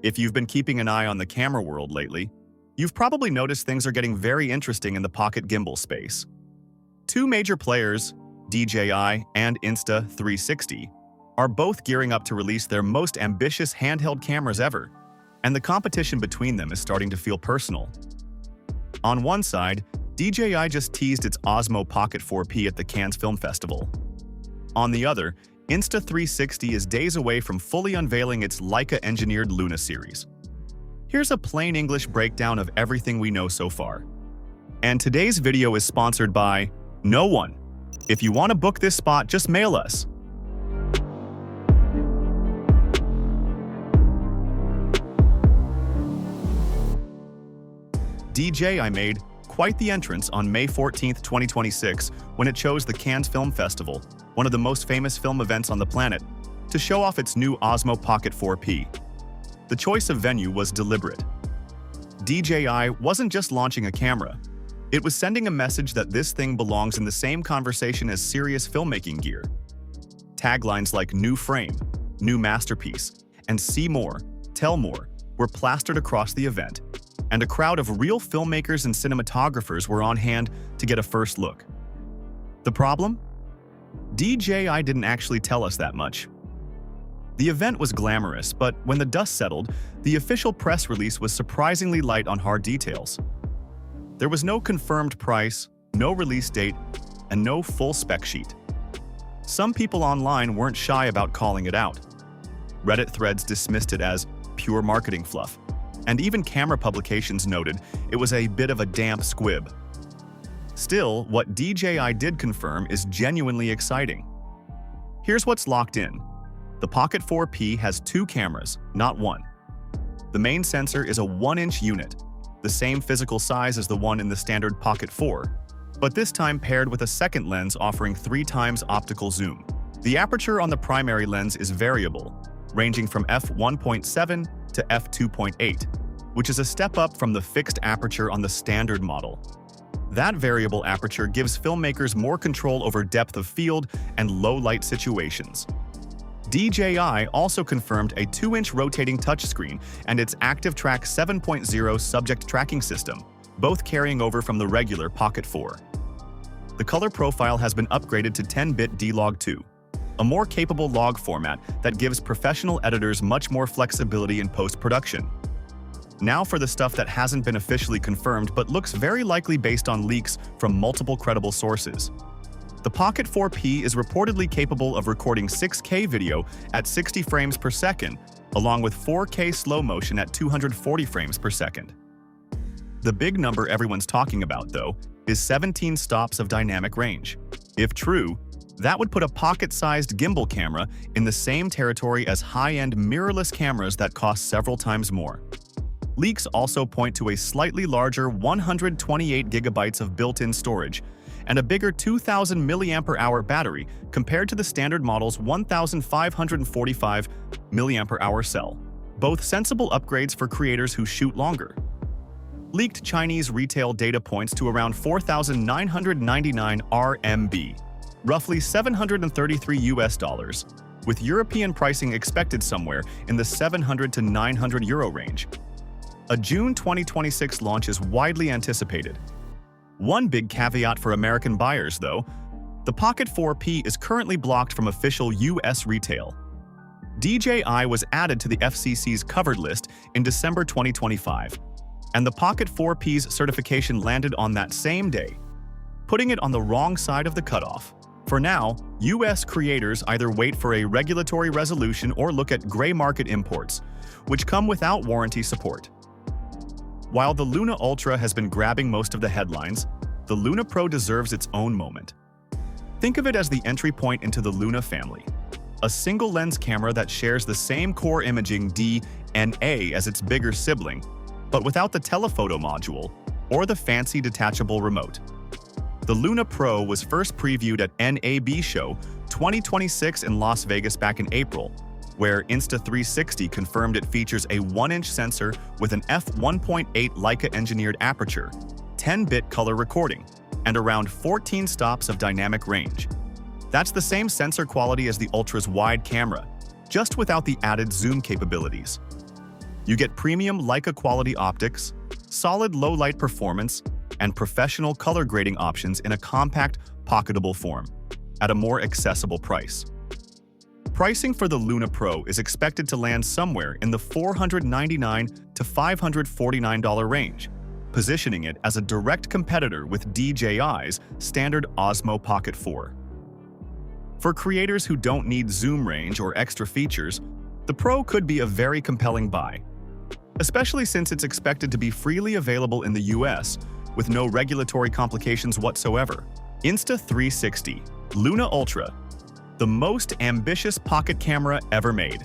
If you've been keeping an eye on the camera world lately, you've probably noticed things are getting very interesting in the pocket gimbal space. Two major players, DJI and Insta360, are both gearing up to release their most ambitious handheld cameras ever, and the competition between them is starting to feel personal. On one side, DJI just teased its Osmo Pocket 4P at the Cannes Film Festival. On the other, Insta360 is days away from fully unveiling its Leica-engineered Luna series. Here's a plain English breakdown of everything we know so far. And today's video is sponsored by no one. If you want to book this spot, just mail us. DJI made quite the entrance on May 14, 2026, when it chose the Cannes Film Festival, one of the most famous film events on the planet, to show off its new Osmo Pocket 4P. The choice of venue was deliberate. DJI wasn't just launching a camera, it was sending a message that this thing belongs in the same conversation as serious filmmaking gear. Taglines like "new frame," "new masterpiece," and "see more, tell more" were plastered across the event, and a crowd of real filmmakers and cinematographers were on hand to get a first look. The problem? DJI didn't actually tell us that much. The event was glamorous, but when the dust settled, the official press release was surprisingly light on hard details. There was no confirmed price, no release date, and no full spec sheet. Some people online weren't shy about calling it out. Reddit threads dismissed it as pure marketing fluff, and even camera publications noted it was a bit of a damp squib. Still, what DJI did confirm is genuinely exciting. Here's what's locked in. The Pocket 4P has two cameras, not one. The main sensor is a 1-inch unit, the same physical size as the one in the standard Pocket 4, but this time paired with a second lens offering 3 times optical zoom. The aperture on the primary lens is variable, ranging from f1.7 to f2.8, which is a step up from the fixed aperture on the standard model. That variable aperture gives filmmakers more control over depth of field and low-light situations. DJI also confirmed a 2-inch rotating touchscreen and its ActiveTrack 7.0 subject tracking system, both carrying over from the regular Pocket 4. The color profile has been upgraded to 10-bit D-Log2, a more capable log format that gives professional editors much more flexibility in post-production. Now for the stuff that hasn't been officially confirmed but looks very likely based on leaks from multiple credible sources. The Pocket 4P is reportedly capable of recording 6K video at 60 frames per second, along with 4K slow motion at 240 frames per second. The big number everyone's talking about, though, is 17 stops of dynamic range. If true, that would put a pocket-sized gimbal camera in the same territory as high-end mirrorless cameras that cost several times more. Leaks also point to a slightly larger 128 gigabytes of built-in storage and a bigger 2,000 mAh battery compared to the standard model's 1,545 mAh cell. Both sensible upgrades for creators who shoot longer. Leaked Chinese retail data points to around 4,999 RMB, roughly $733, with European pricing expected somewhere in the 700 to 900 euro range. A June 2026 launch is widely anticipated. One big caveat for American buyers, though, the Pocket 4P is currently blocked from official US retail. DJI was added to the FCC's covered list in December 2025, and the Pocket 4P's certification landed on that same day, putting it on the wrong side of the cutoff. For now, US creators either wait for a regulatory resolution or look at gray market imports, which come without warranty support. While the Luna Ultra has been grabbing most of the headlines, the Luna Pro deserves its own moment. Think of it as the entry point into the Luna family, a single-lens camera that shares the same core imaging DNA as its bigger sibling, but without the telephoto module or the fancy detachable remote. The Luna Pro was first previewed at NAB Show 2026 in Las Vegas back in April, where Insta360 confirmed it features a 1-inch sensor with an f1.8 Leica-engineered aperture, 10-bit color recording, and around 14 stops of dynamic range. That's the same sensor quality as the Ultra's wide camera, just without the added zoom capabilities. You get premium Leica quality optics, solid low-light performance, and professional color grading options in a compact, pocketable form, at a more accessible price. Pricing for the Luna Pro is expected to land somewhere in the $499 to $549 range, positioning it as a direct competitor with DJI's standard Osmo Pocket 4. For creators who don't need zoom range or extra features, the Pro could be a very compelling buy, especially since it's expected to be freely available in the US with no regulatory complications whatsoever. Insta360 Luna Ultra, the most ambitious pocket camera ever made.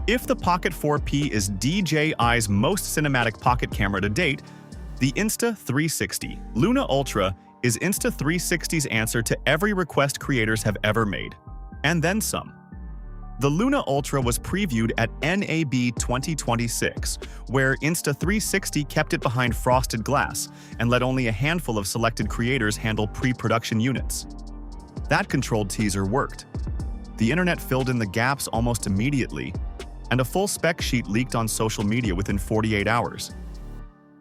If the Pocket 4P is DJI's most cinematic pocket camera to date, the Insta360 Luna Ultra is Insta360's answer to every request creators have ever made, and then some. The Luna Ultra was previewed at NAB 2026, where Insta360 kept it behind frosted glass and let only a handful of selected creators handle pre-production units. That controlled teaser worked. The internet filled in the gaps almost immediately, and a full spec sheet leaked on social media within 48 hours.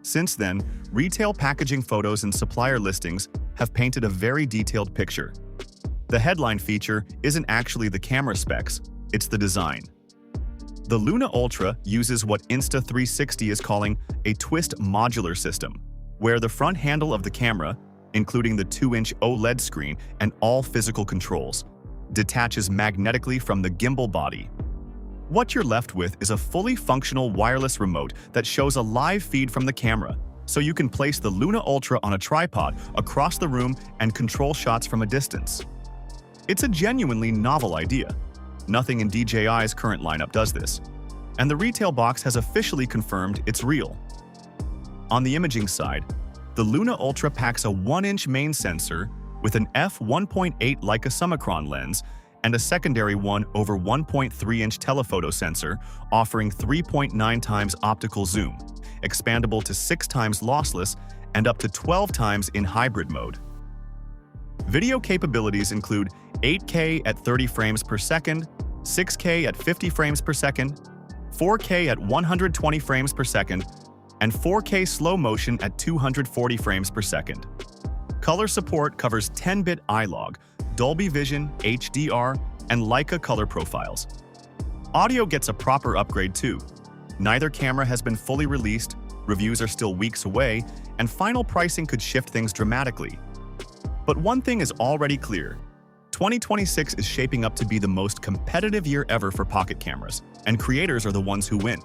Since then, retail packaging photos and supplier listings have painted a very detailed picture. The headline feature isn't actually the camera specs, it's the design. The Luna Ultra uses what Insta360 is calling a twist modular system, where the front handle of the camera, including the 2-inch OLED screen and all physical controls, detaches magnetically from the gimbal body. What you're left with is a fully functional wireless remote that shows a live feed from the camera, so you can place the Luna Ultra on a tripod across the room and control shots from a distance. It's a genuinely novel idea. Nothing in DJI's current lineup does this, and the retail box has officially confirmed it's real. On the imaging side, the Luna Ultra packs a 1-inch main sensor with an f1.8 Leica Summicron lens and a secondary 1/1.3-inch telephoto sensor offering 3.9 times optical zoom, expandable to 6 times lossless and up to 12 times in hybrid mode. Video capabilities include 8K at 30 frames per second, 6K at 50 frames per second, 4K at 120 frames per second, and 4K slow motion at 240 frames per second. Color support covers 10-bit iLog, Dolby Vision, HDR, and Leica color profiles. Audio gets a proper upgrade too. Neither camera has been fully released, reviews are still weeks away, and final pricing could shift things dramatically. But one thing is already clear. 2026 is shaping up to be the most competitive year ever for pocket cameras, and creators are the ones who win.